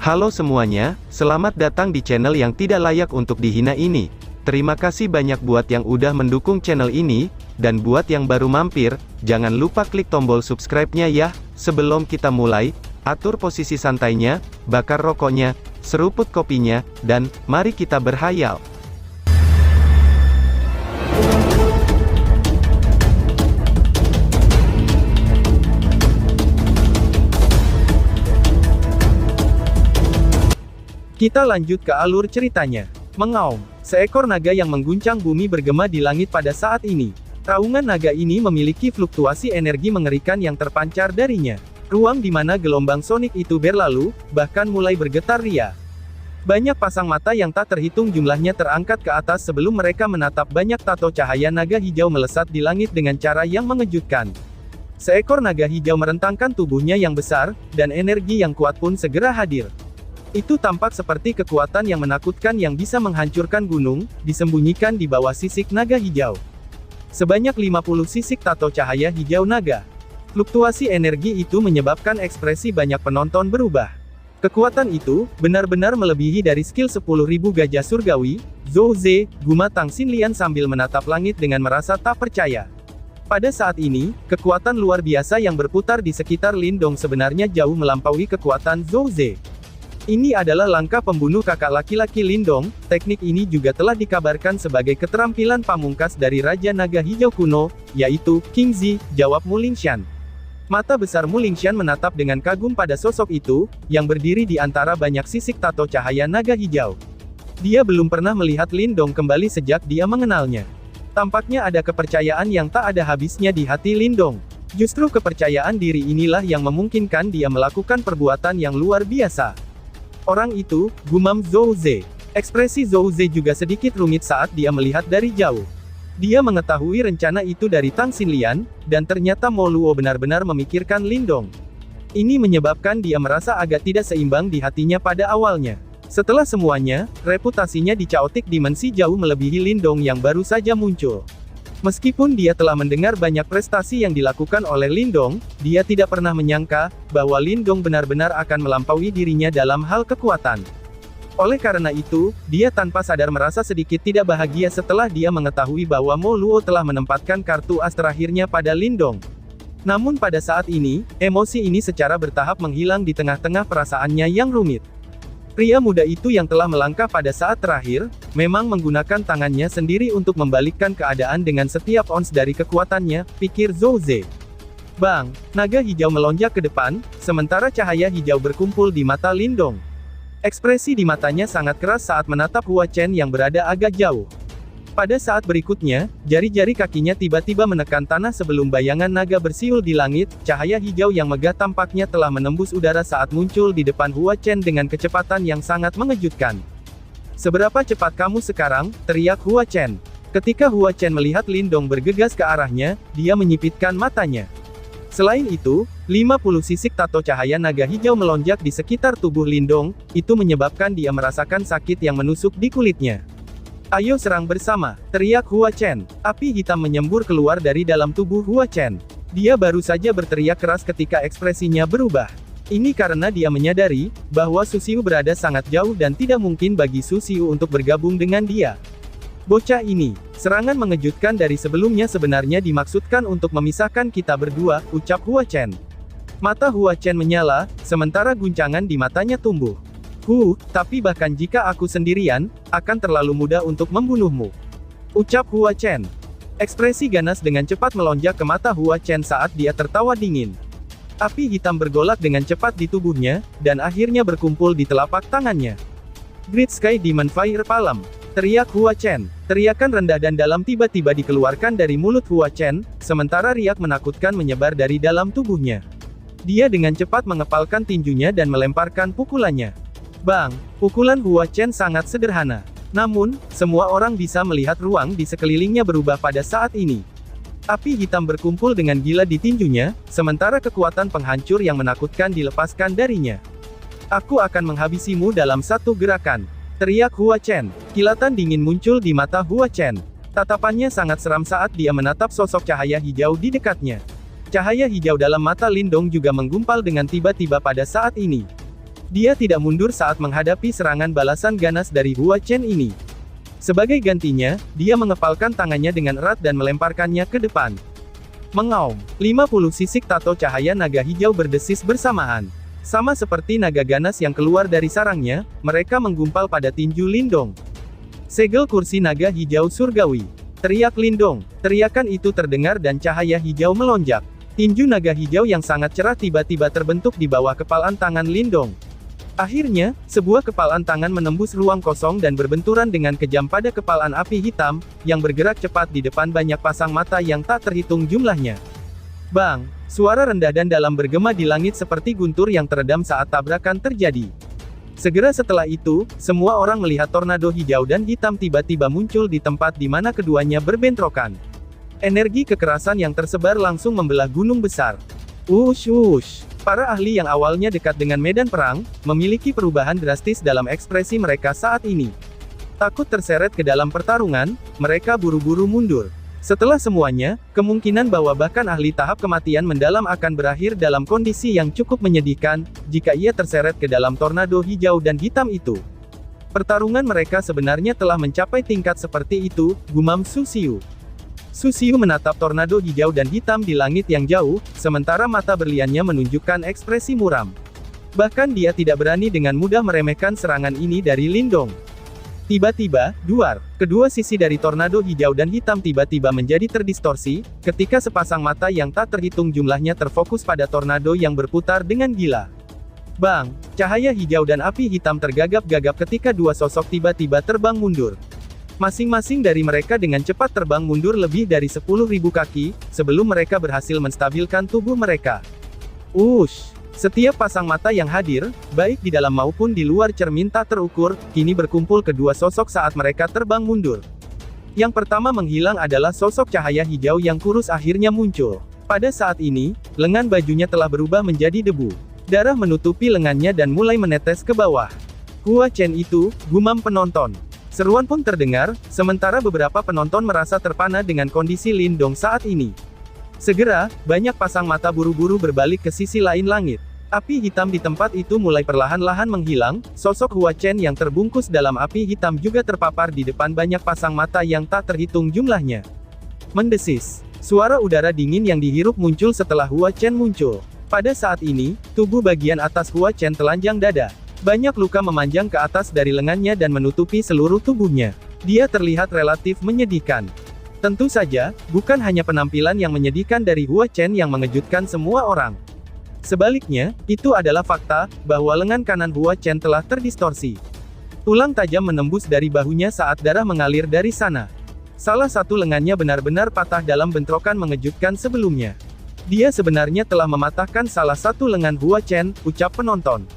Halo semuanya, selamat datang di channel yang tidak layak untuk dihina ini. Terima kasih banyak buat yang udah mendukung channel ini, dan buat yang baru mampir, jangan lupa klik tombol subscribe-nya ya. Sebelum kita mulai, atur posisi santainya, bakar rokoknya, seruput kopinya, dan mari kita berhayal. Kita lanjut ke alur ceritanya. Mengaum, seekor naga yang mengguncang bumi bergema di langit pada saat ini. Raungan naga ini memiliki fluktuasi energi mengerikan yang terpancar darinya. Ruang di mana gelombang sonik itu berlalu, bahkan mulai bergetar ria. Banyak pasang mata yang tak terhitung jumlahnya terangkat ke atas sebelum mereka menatap banyak tato cahaya naga hijau melesat di langit dengan cara yang mengejutkan. Seekor naga hijau merentangkan tubuhnya yang besar, dan energi yang kuat pun segera hadir. Itu tampak seperti kekuatan yang menakutkan yang bisa menghancurkan gunung, disembunyikan di bawah sisik naga hijau. Sebanyak 50 sisik tato cahaya hijau naga. Fluktuasi energi itu menyebabkan ekspresi banyak penonton berubah. Kekuatan itu, benar-benar melebihi dari skill 10.000 gajah surgawi. Zhou Ze, guma Tang Xinlian sambil menatap langit dengan merasa tak percaya. Pada saat ini, kekuatan luar biasa yang berputar di sekitar Lindong sebenarnya jauh melampaui kekuatan Zhou Ze. Ini adalah langkah pembunuh kakak laki-laki Lindong. Teknik ini juga telah dikabarkan sebagai keterampilan pamungkas dari Raja Naga Hijau kuno, yaitu King Zi, jawab Mu Lingshan. Mata besar Mu Lingshan menatap dengan kagum pada sosok itu, yang berdiri di antara banyak sisik tato cahaya naga hijau. Dia belum pernah melihat Lindong kembali sejak dia mengenalnya. Tampaknya ada kepercayaan yang tak ada habisnya di hati Lindong. Justru kepercayaan diri inilah yang memungkinkan dia melakukan perbuatan yang luar biasa. Orang itu, gumam Zhou Ze. Ekspresi Zhou Ze juga sedikit rumit saat dia melihat dari jauh. Dia mengetahui rencana itu dari Tang Xinlian, dan ternyata Mo Luo benar-benar memikirkan Lindong. Ini menyebabkan dia merasa agak tidak seimbang di hatinya pada awalnya. Setelah semuanya, reputasinya di Chaotic Dimensi jauh melebihi Lindong yang baru saja muncul. Meskipun dia telah mendengar banyak prestasi yang dilakukan oleh Lindong, dia tidak pernah menyangka bahwa Lindong benar-benar akan melampaui dirinya dalam hal kekuatan. Oleh karena itu, dia tanpa sadar merasa sedikit tidak bahagia setelah dia mengetahui bahwa Mo Luo telah menempatkan kartu as terakhirnya pada Lindong. Namun pada saat ini, emosi ini secara bertahap menghilang di tengah-tengah perasaannya yang rumit. Pria muda itu yang telah melangkah pada saat terakhir, memang menggunakan tangannya sendiri untuk membalikkan keadaan dengan setiap ons dari kekuatannya, pikir Zhou Ze. Bang, naga hijau melonjak ke depan, sementara cahaya hijau berkumpul di mata Lindong. Ekspresi di matanya sangat keras saat menatap Hua Chen yang berada agak jauh. Pada saat berikutnya, jari-jari kakinya tiba-tiba menekan tanah sebelum bayangan naga bersiul di langit. Cahaya hijau yang megah tampaknya telah menembus udara saat muncul di depan Hua Chen dengan kecepatan yang sangat mengejutkan. "Seberapa cepat kamu sekarang?" teriak Hua Chen. Ketika Hua Chen melihat Lindong bergegas ke arahnya, dia menyipitkan matanya. Selain itu, 50 sisik tato cahaya naga hijau melonjak di sekitar tubuh Lindong, itu menyebabkan dia merasakan sakit yang menusuk di kulitnya. "Ayo serang bersama," teriak Hua Chen. Api hitam menyembur keluar dari dalam tubuh Hua Chen. Dia baru saja berteriak keras ketika ekspresinya berubah. Ini karena dia menyadari bahwa Su Xiu berada sangat jauh dan tidak mungkin bagi Su Xiu untuk bergabung dengan dia. "Bocah ini, serangan mengejutkan dari sebelumnya sebenarnya dimaksudkan untuk memisahkan kita berdua," ucap Hua Chen. Mata Hua Chen menyala, sementara guncangan di matanya tumbuh. Tapi bahkan jika aku sendirian, akan terlalu mudah untuk membunuhmu," ucap Hua Chen. Ekspresi ganas dengan cepat melonjak ke mata Hua Chen saat dia tertawa dingin. Api hitam bergolak dengan cepat di tubuhnya, dan akhirnya berkumpul di telapak tangannya. "Great Sky Demon Fire Palm," teriak Hua Chen. Teriakan rendah dan dalam tiba-tiba dikeluarkan dari mulut Hua Chen, sementara riak menakutkan menyebar dari dalam tubuhnya. Dia dengan cepat mengepalkan tinjunya dan melemparkan pukulannya. Bang! Pukulan Hua Chen sangat sederhana. Namun, semua orang bisa melihat ruang di sekelilingnya berubah pada saat ini. Api hitam berkumpul dengan gila di tinjunya, sementara kekuatan penghancur yang menakutkan dilepaskan darinya. "Aku akan menghabisimu dalam satu gerakan," teriak Hua Chen. Kilatan dingin muncul di mata Hua Chen. Tatapannya sangat seram saat dia menatap sosok cahaya hijau di dekatnya. Cahaya hijau dalam mata Lindong juga menggumpal dengan tiba-tiba pada saat ini. Dia tidak mundur saat menghadapi serangan balasan ganas dari Hua Chen ini. Sebagai gantinya, dia mengepalkan tangannya dengan erat dan melemparkannya ke depan. Mengaum, 50 sisik tato cahaya naga hijau berdesis bersamaan. Sama seperti naga ganas yang keluar dari sarangnya, mereka menggumpal pada tinju Lindong. Segel kursi naga hijau surgawi. Teriak Lindong. Teriakan itu terdengar dan cahaya hijau melonjak. Tinju naga hijau yang sangat cerah tiba-tiba terbentuk di bawah kepalan tangan Lindong. Akhirnya, sebuah kepalan tangan menembus ruang kosong dan berbenturan dengan kejam pada kepalan api hitam, yang bergerak cepat di depan banyak pasang mata yang tak terhitung jumlahnya. Bang! Suara rendah dan dalam bergema di langit seperti guntur yang teredam saat tabrakan terjadi. Segera setelah itu, semua orang melihat tornado hijau dan hitam tiba-tiba muncul di tempat di mana keduanya berbentrokan. Energi kekerasan yang tersebar langsung membelah gunung besar. Wush wush! Para ahli yang awalnya dekat dengan medan perang, memiliki perubahan drastis dalam ekspresi mereka saat ini. Takut terseret ke dalam pertarungan, mereka buru-buru mundur. Setelah semuanya, kemungkinan bahwa bahkan ahli tahap kematian mendalam akan berakhir dalam kondisi yang cukup menyedihkan, jika ia terseret ke dalam tornado hijau dan hitam itu. Pertarungan mereka sebenarnya telah mencapai tingkat seperti itu, gumam Su Xiu. Su Xiu menatap tornado hijau dan hitam di langit yang jauh, sementara mata berliannya menunjukkan ekspresi muram. Bahkan dia tidak berani dengan mudah meremehkan serangan ini dari Lindong. Tiba-tiba, duar, kedua sisi dari tornado hijau dan hitam tiba-tiba menjadi terdistorsi, ketika sepasang mata yang tak terhitung jumlahnya terfokus pada tornado yang berputar dengan gila. Bang! Cahaya hijau dan api hitam tergagap-gagap ketika dua sosok tiba-tiba terbang mundur. Masing-masing dari mereka dengan cepat terbang mundur lebih dari 10.000 kaki, sebelum mereka berhasil menstabilkan tubuh mereka. Ush! Setiap pasang mata yang hadir, baik di dalam maupun di luar cermin tak terukur, kini berkumpul kedua sosok saat mereka terbang mundur. Yang pertama menghilang adalah sosok cahaya hijau yang kurus akhirnya muncul. Pada saat ini, lengan bajunya telah berubah menjadi debu. Darah menutupi lengannya dan mulai menetes ke bawah. Hua Chen itu, gumam penonton. Seruan pun terdengar, sementara beberapa penonton merasa terpana dengan kondisi Lindong saat ini. Segera, banyak pasang mata buru-buru berbalik ke sisi lain langit. Api hitam di tempat itu mulai perlahan-lahan menghilang, sosok Hua Chen yang terbungkus dalam api hitam juga terpapar di depan banyak pasang mata yang tak terhitung jumlahnya. Mendesis. Suara udara dingin yang dihirup muncul setelah Hua Chen muncul. Pada saat ini, tubuh bagian atas Hua Chen telanjang dada. Banyak luka memanjang ke atas dari lengannya dan menutupi seluruh tubuhnya. Dia terlihat relatif menyedihkan. Tentu saja, bukan hanya penampilan yang menyedihkan dari Hua Chen yang mengejutkan semua orang. Sebaliknya, itu adalah fakta, bahwa lengan kanan Hua Chen telah terdistorsi. Tulang tajam menembus dari bahunya saat darah mengalir dari sana. Salah satu lengannya benar-benar patah dalam bentrokan mengejutkan sebelumnya. Dia sebenarnya telah mematahkan salah satu lengan Hua Chen, ucap penonton.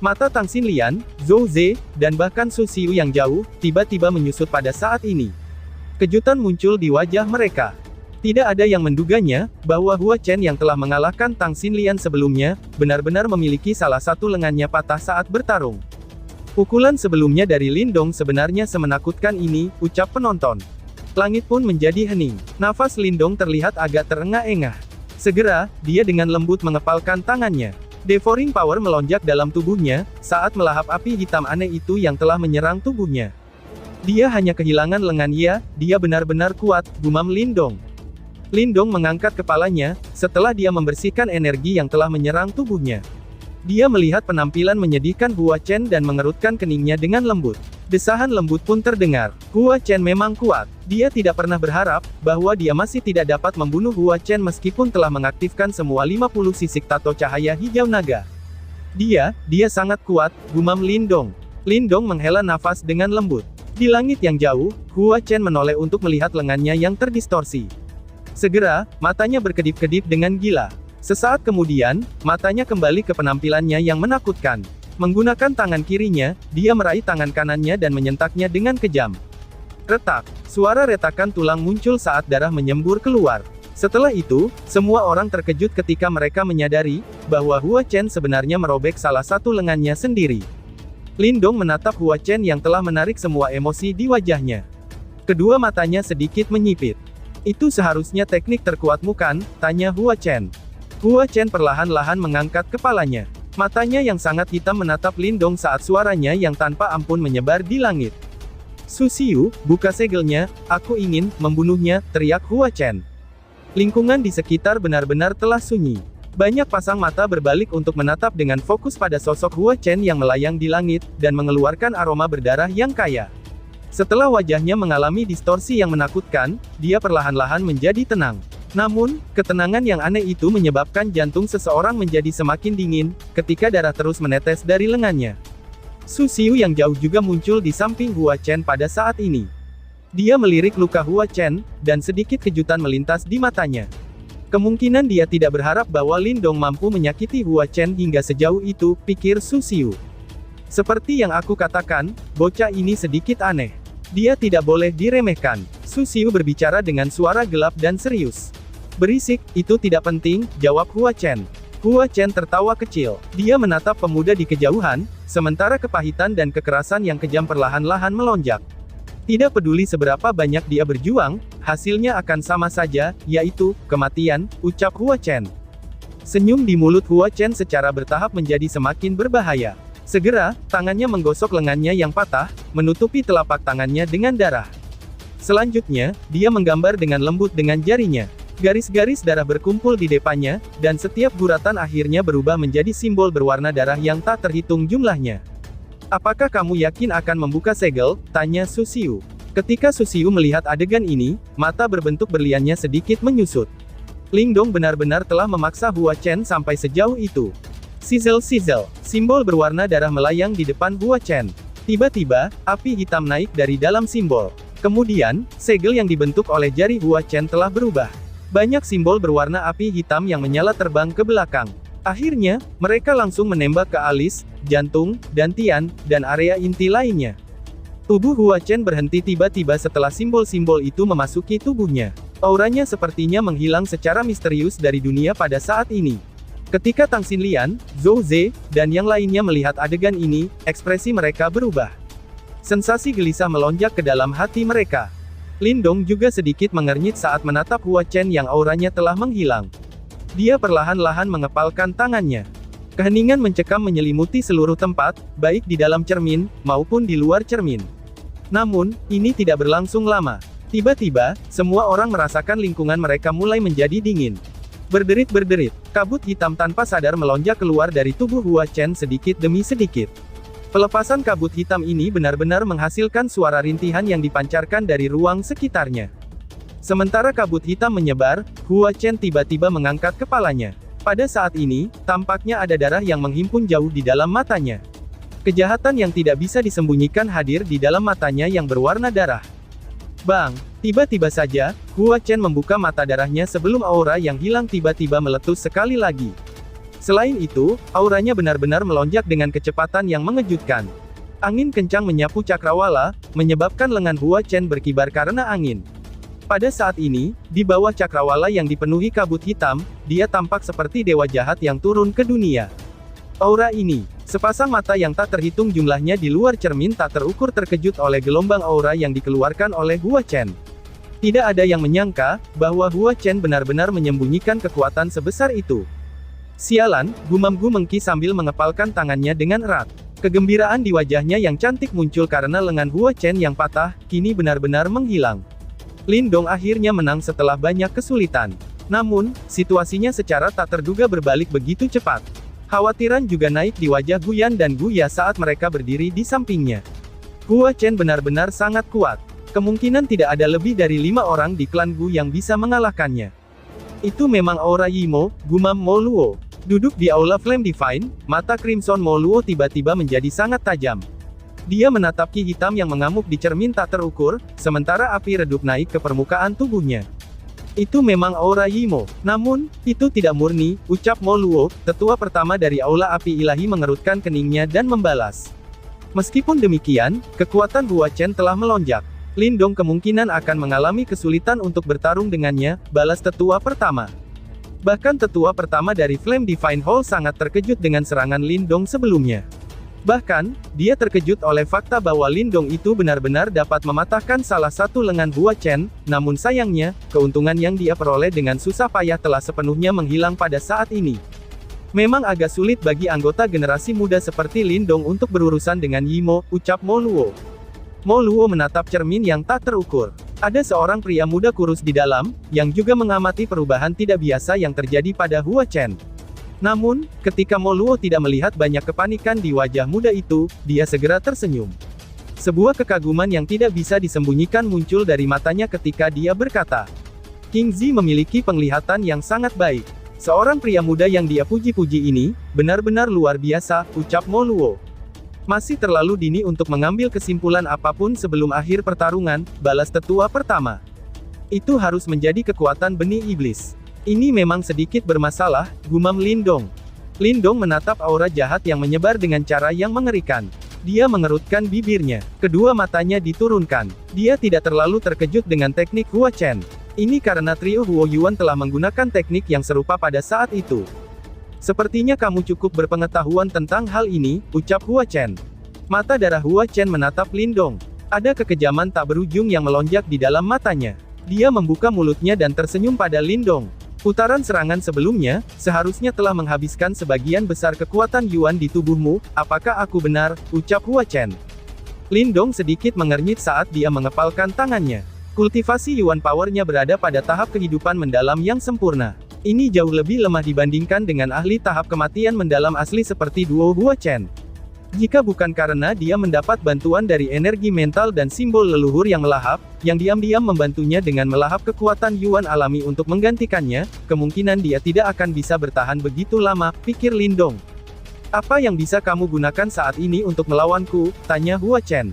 Mata Tang Xinlian, Zhou Ze, dan bahkan Su Xiu yang jauh, tiba-tiba menyusut pada saat ini. Kejutan muncul di wajah mereka. Tidak ada yang menduganya, bahwa Hua Chen yang telah mengalahkan Tang Xinlian sebelumnya, benar-benar memiliki salah satu lengannya patah saat bertarung. Pukulan sebelumnya dari Lindong sebenarnya semenakutkan ini, ucap penonton. Langit pun menjadi hening. Nafas Lindong terlihat agak terengah-engah. Segera, dia dengan lembut mengepalkan tangannya. Devouring Power melonjak dalam tubuhnya, saat melahap api hitam aneh itu yang telah menyerang tubuhnya. Dia hanya kehilangan lengan dia benar-benar kuat, gumam Lindong. Lindong mengangkat kepalanya, setelah dia membersihkan energi yang telah menyerang tubuhnya. Dia melihat penampilan menyedihkan Hua Chen dan mengerutkan keningnya dengan lembut. Desahan lembut pun terdengar. Hua Chen memang kuat. Dia tidak pernah berharap, bahwa dia masih tidak dapat membunuh Hua Chen meskipun telah mengaktifkan semua 50 sisik tato cahaya hijau naga. Dia sangat kuat, gumam Lindong. Lindong menghela nafas dengan lembut. Di langit yang jauh, Hua Chen menoleh untuk melihat lengannya yang terdistorsi. Segera, matanya berkedip-kedip dengan gila. Sesaat kemudian, matanya kembali ke penampilannya yang menakutkan. Menggunakan tangan kirinya, dia meraih tangan kanannya dan menyentaknya dengan kejam. Retak. Suara retakan tulang muncul saat darah menyembur keluar. Setelah itu, semua orang terkejut ketika mereka menyadari, bahwa Hua Chen sebenarnya merobek salah satu lengannya sendiri. Lindong menatap Hua Chen yang telah menarik semua emosi di wajahnya. Kedua matanya sedikit menyipit. Itu seharusnya teknik terkuatmu kan? Tanya Hua Chen. Hua Chen perlahan-lahan mengangkat kepalanya. Matanya yang sangat hitam menatap Lindong saat suaranya yang tanpa ampun menyebar di langit. Su Xiu, buka segelnya, aku ingin membunuhnya, teriak Hua Chen. Lingkungan di sekitar benar-benar telah sunyi. Banyak pasang mata berbalik untuk menatap dengan fokus pada sosok Hua Chen yang melayang di langit, dan mengeluarkan aroma berdarah yang kaya. Setelah wajahnya mengalami distorsi yang menakutkan, dia perlahan-lahan menjadi tenang. Namun, ketenangan yang aneh itu menyebabkan jantung seseorang menjadi semakin dingin, ketika darah terus menetes dari lengannya. Su Xiu yang jauh juga muncul di samping Hua Chen pada saat ini. Dia melirik luka Hua Chen, dan sedikit kejutan melintas di matanya. Kemungkinan dia tidak berharap bahwa Lindong mampu menyakiti Hua Chen hingga sejauh itu, pikir Su Xiu. Seperti yang aku katakan, bocah ini sedikit aneh. Dia tidak boleh diremehkan. Su Xiu berbicara dengan suara gelap dan serius. Berisik, itu tidak penting, jawab Hua Chen. Hua Chen tertawa kecil. Dia menatap pemuda di kejauhan, sementara kepahitan dan kekerasan yang kejam perlahan-lahan melonjak. Tidak peduli seberapa banyak dia berjuang, hasilnya akan sama saja, yaitu kematian, ucap Hua Chen. Senyum di mulut Hua Chen secara bertahap menjadi semakin berbahaya. Segera, tangannya menggosok lengannya yang patah, menutupi telapak tangannya dengan darah. Selanjutnya, dia menggambar dengan lembut dengan jarinya. Garis-garis darah berkumpul di depannya, dan setiap guratan akhirnya berubah menjadi simbol berwarna darah yang tak terhitung jumlahnya. Apakah kamu yakin akan membuka segel? Tanya Su Xiu. Ketika Su Xiu melihat adegan ini, mata berbentuk berliannya sedikit menyusut. Lindong benar-benar telah memaksa Hua Chen sampai sejauh itu. Sizzle-sizzle, simbol berwarna darah melayang di depan Hua Chen. Tiba-tiba, api hitam naik dari dalam simbol. Kemudian, segel yang dibentuk oleh jari Hua Chen telah berubah. Banyak simbol berwarna api hitam yang menyala terbang ke belakang. Akhirnya, mereka langsung menembak ke alis, jantung, dantian, dan area inti lainnya. Tubuh Hua Chen berhenti tiba-tiba setelah simbol-simbol itu memasuki tubuhnya. Auranya sepertinya menghilang secara misterius dari dunia pada saat ini. Ketika Tang Xinlian, Zhou Ze, dan yang lainnya melihat adegan ini, ekspresi mereka berubah. Sensasi gelisah melonjak ke dalam hati mereka. Lindong juga sedikit mengernyit saat menatap Hua Chen yang auranya telah menghilang. Dia perlahan-lahan mengepalkan tangannya. Keheningan mencekam menyelimuti seluruh tempat, baik di dalam cermin, maupun di luar cermin. Namun, ini tidak berlangsung lama. Tiba-tiba, semua orang merasakan lingkungan mereka mulai menjadi dingin. Berderit-berderit, kabut hitam tanpa sadar melonjak keluar dari tubuh Hua Chen sedikit demi sedikit. Pelepasan kabut hitam ini benar-benar menghasilkan suara rintihan yang dipancarkan dari ruang sekitarnya. Sementara kabut hitam menyebar, Hua Chen tiba-tiba mengangkat kepalanya. Pada saat ini, tampaknya ada darah yang menghimpun jauh di dalam matanya. Kejahatan yang tidak bisa disembunyikan hadir di dalam matanya yang berwarna darah. Bang! Tiba-tiba saja, Hua Chen membuka mata darahnya sebelum aura yang hilang tiba-tiba meletus sekali lagi. Selain itu, auranya benar-benar melonjak dengan kecepatan yang mengejutkan. Angin kencang menyapu cakrawala, menyebabkan lengan Hua Chen berkibar karena angin. Pada saat ini, di bawah cakrawala yang dipenuhi kabut hitam, dia tampak seperti dewa jahat yang turun ke dunia. Aura ini, sepasang mata yang tak terhitung jumlahnya di luar cermin tak terukur terkejut oleh gelombang aura yang dikeluarkan oleh Hua Chen. Tidak ada yang menyangka, bahwa Hua Chen benar-benar menyembunyikan kekuatan sebesar itu. Sialan, gumam Gu Mengki sambil mengepalkan tangannya dengan erat. Kegembiraan di wajahnya yang cantik muncul karena lengan Hua Chen yang patah, kini benar-benar menghilang. Lindong akhirnya menang setelah banyak kesulitan. Namun, situasinya secara tak terduga berbalik begitu cepat. Khawatiran juga naik di wajah Guyan dan Guya saat mereka berdiri di sampingnya. Hua Chen benar-benar sangat kuat. Kemungkinan tidak ada lebih dari 5 orang di klan Gu yang bisa mengalahkannya. Itu memang aura Yimo, gumam Mo Luo. Duduk di aula Flame Divine, mata Crimson Mo Luo tiba-tiba menjadi sangat tajam. Dia menatap ki hitam yang mengamuk di cermin tak terukur, sementara api redup naik ke permukaan tubuhnya. Itu memang aura Yimo. Namun, itu tidak murni, ucap Mo Luo, tetua pertama dari aula api ilahi mengerutkan keningnya dan membalas. Meskipun demikian, kekuatan Hua Chen telah melonjak. Lindong kemungkinan akan mengalami kesulitan untuk bertarung dengannya, balas tetua pertama. Bahkan tetua pertama dari Flame Divine Hall sangat terkejut dengan serangan Lindong sebelumnya. Bahkan, dia terkejut oleh fakta bahwa Lindong itu benar-benar dapat mematahkan salah satu lengan Hua Chen, namun sayangnya, keuntungan yang dia peroleh dengan susah payah telah sepenuhnya menghilang pada saat ini. Memang agak sulit bagi anggota generasi muda seperti Lindong untuk berurusan dengan Yimo, ucap Mo Luo. Mo Luo menatap cermin yang tak terukur. Ada seorang pria muda kurus di dalam, yang juga mengamati perubahan tidak biasa yang terjadi pada Hua Chen. Namun, ketika Mo Luo tidak melihat banyak kepanikan di wajah muda itu, dia segera tersenyum. Sebuah kekaguman yang tidak bisa disembunyikan muncul dari matanya ketika dia berkata, King Zi memiliki penglihatan yang sangat baik. Seorang pria muda yang dia puji-puji ini, benar-benar luar biasa, ucap Mo Luo. Masih terlalu dini untuk mengambil kesimpulan apapun sebelum akhir pertarungan, balas tetua pertama. Itu harus menjadi kekuatan benih iblis. Ini memang sedikit bermasalah, gumam Lindong. Lindong menatap aura jahat yang menyebar dengan cara yang mengerikan. Dia mengerutkan bibirnya. Kedua matanya diturunkan. Dia tidak terlalu terkejut dengan teknik Hua Chen. Ini karena trio Huo Yuan telah menggunakan teknik yang serupa pada saat itu. Sepertinya kamu cukup berpengetahuan tentang hal ini, ucap Hua Chen. Mata darah Hua Chen menatap Lindong. Ada kekejaman tak berujung yang melonjak di dalam matanya. Dia membuka mulutnya dan tersenyum pada Lindong. Putaran serangan sebelumnya, seharusnya telah menghabiskan sebagian besar kekuatan Yuan di tubuhmu, apakah aku benar, ucap Hua Chen. Lindong sedikit mengernyit saat dia mengepalkan tangannya. Kultivasi Yuan powernya berada pada tahap kehidupan mendalam yang sempurna. Ini jauh lebih lemah dibandingkan dengan ahli tahap kematian mendalam asli seperti duo Hua Chen. Jika bukan karena dia mendapat bantuan dari energi mental dan simbol leluhur yang melahap, yang diam-diam membantunya dengan melahap kekuatan Yuan alami untuk menggantikannya, kemungkinan dia tidak akan bisa bertahan begitu lama, pikir Lindong. Apa yang bisa kamu gunakan saat ini untuk melawanku, tanya Hua Chen.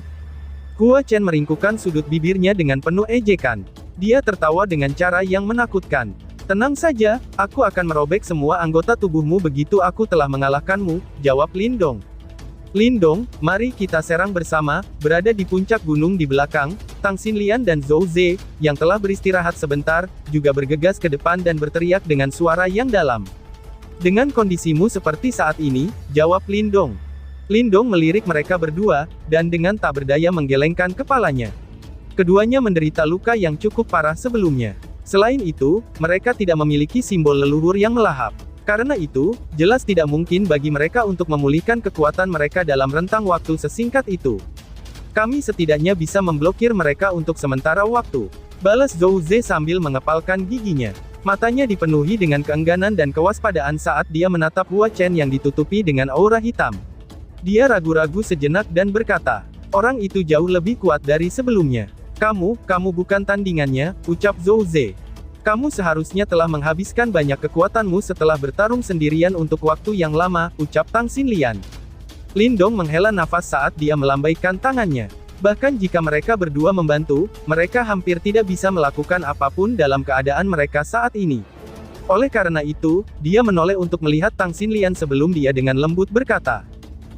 Hua Chen meringkukkan sudut bibirnya dengan penuh ejekan. Dia tertawa dengan cara yang menakutkan. Tenang saja, aku akan merobek semua anggota tubuhmu begitu aku telah mengalahkanmu, jawab Lindong. Lindong, mari kita serang bersama, berada di puncak gunung di belakang, Tang Xinlian dan Zhou Ze, yang telah beristirahat sebentar, juga bergegas ke depan dan berteriak dengan suara yang dalam. Dengan kondisimu seperti saat ini, jawab Lindong. Lindong melirik mereka berdua, dan dengan tak berdaya menggelengkan kepalanya. Keduanya menderita luka yang cukup parah sebelumnya. Selain itu, mereka tidak memiliki simbol leluhur yang melahap. Karena itu, jelas tidak mungkin bagi mereka untuk memulihkan kekuatan mereka dalam rentang waktu sesingkat itu. Kami setidaknya bisa memblokir mereka untuk sementara waktu. Balas Zhou Ze sambil mengepalkan giginya. Matanya dipenuhi dengan keengganan dan kewaspadaan saat dia menatap Hua Chen yang ditutupi dengan aura hitam. Dia ragu-ragu sejenak dan berkata, orang itu jauh lebih kuat dari sebelumnya. Kamu bukan tandingannya, ucap Zhou Ze. Kamu seharusnya telah menghabiskan banyak kekuatanmu setelah bertarung sendirian untuk waktu yang lama, ucap Tang Xinlian. Lindong menghela nafas saat dia melambaikan tangannya. Bahkan jika mereka berdua membantu, mereka hampir tidak bisa melakukan apapun dalam keadaan mereka saat ini. Oleh karena itu, dia menoleh untuk melihat Tang Xinlian sebelum dia dengan lembut berkata,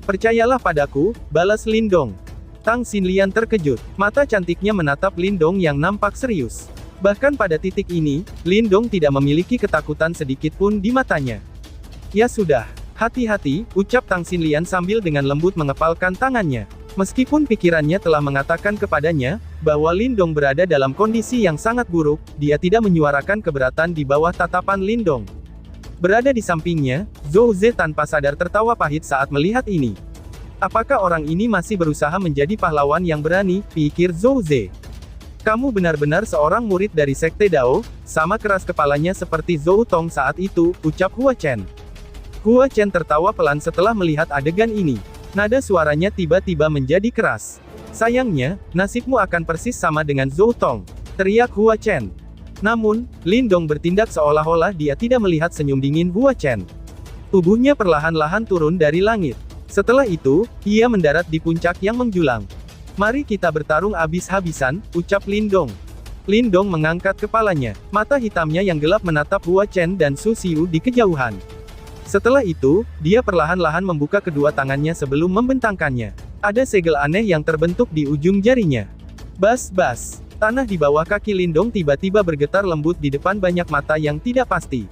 percayalah padaku, balas Lindong. Tang Xinlian terkejut. Mata cantiknya menatap Lindong yang nampak serius. Bahkan pada titik ini, Lindong tidak memiliki ketakutan sedikit pun di matanya. Ya sudah, hati-hati, ucap Tang Xinlian sambil dengan lembut mengepalkan tangannya. Meskipun pikirannya telah mengatakan kepadanya, bahwa Lindong berada dalam kondisi yang sangat buruk, dia tidak menyuarakan keberatan di bawah tatapan Lindong. Berada di sampingnya, Zhou Ze tanpa sadar tertawa pahit saat melihat ini. Apakah orang ini masih berusaha menjadi pahlawan yang berani, pikir Zhou Ze. Kamu benar-benar seorang murid dari Sekte Dao, sama keras kepalanya seperti Zhou Tong saat itu, ucap Hua Chen. Hua Chen tertawa pelan setelah melihat adegan ini. Nada suaranya tiba-tiba menjadi keras. Sayangnya, nasibmu akan persis sama dengan Zhou Tong, teriak Hua Chen. Namun, Lindong bertindak seolah-olah dia tidak melihat senyum dingin Hua Chen. Tubuhnya perlahan-lahan turun dari langit. Setelah itu, ia mendarat di puncak yang menjulang. Mari kita bertarung habis-habisan, ucap Lindong. Lindong mengangkat kepalanya. Mata hitamnya yang gelap menatap Hua Chen dan Su Xiu di kejauhan. Setelah itu, dia perlahan-lahan membuka kedua tangannya sebelum membentangkannya. Ada segel aneh yang terbentuk di ujung jarinya. Bas-bas. Tanah di bawah kaki Lindong tiba-tiba bergetar lembut di depan banyak mata yang tidak pasti.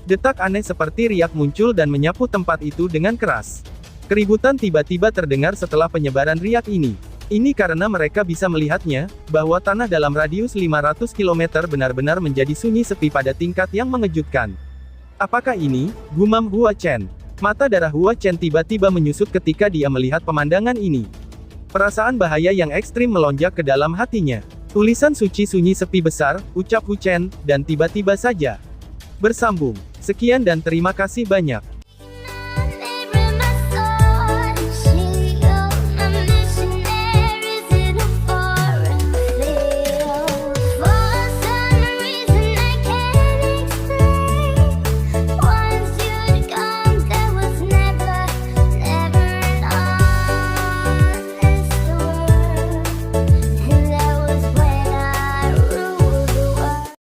Detak aneh seperti riak muncul dan menyapu tempat itu dengan keras. Keributan tiba-tiba terdengar setelah penyebaran riak ini. Ini karena mereka bisa melihatnya, bahwa tanah dalam radius 500 km benar-benar menjadi sunyi sepi pada tingkat yang mengejutkan. Apakah ini? Gumam Hua Chen. Mata darah Hua Chen tiba-tiba menyusut ketika dia melihat pemandangan ini. Perasaan bahaya yang ekstrim melonjak ke dalam hatinya. Tulisan suci sunyi sepi besar, ucap Hu Chen, dan tiba-tiba saja bersambung. Sekian dan terima kasih banyak.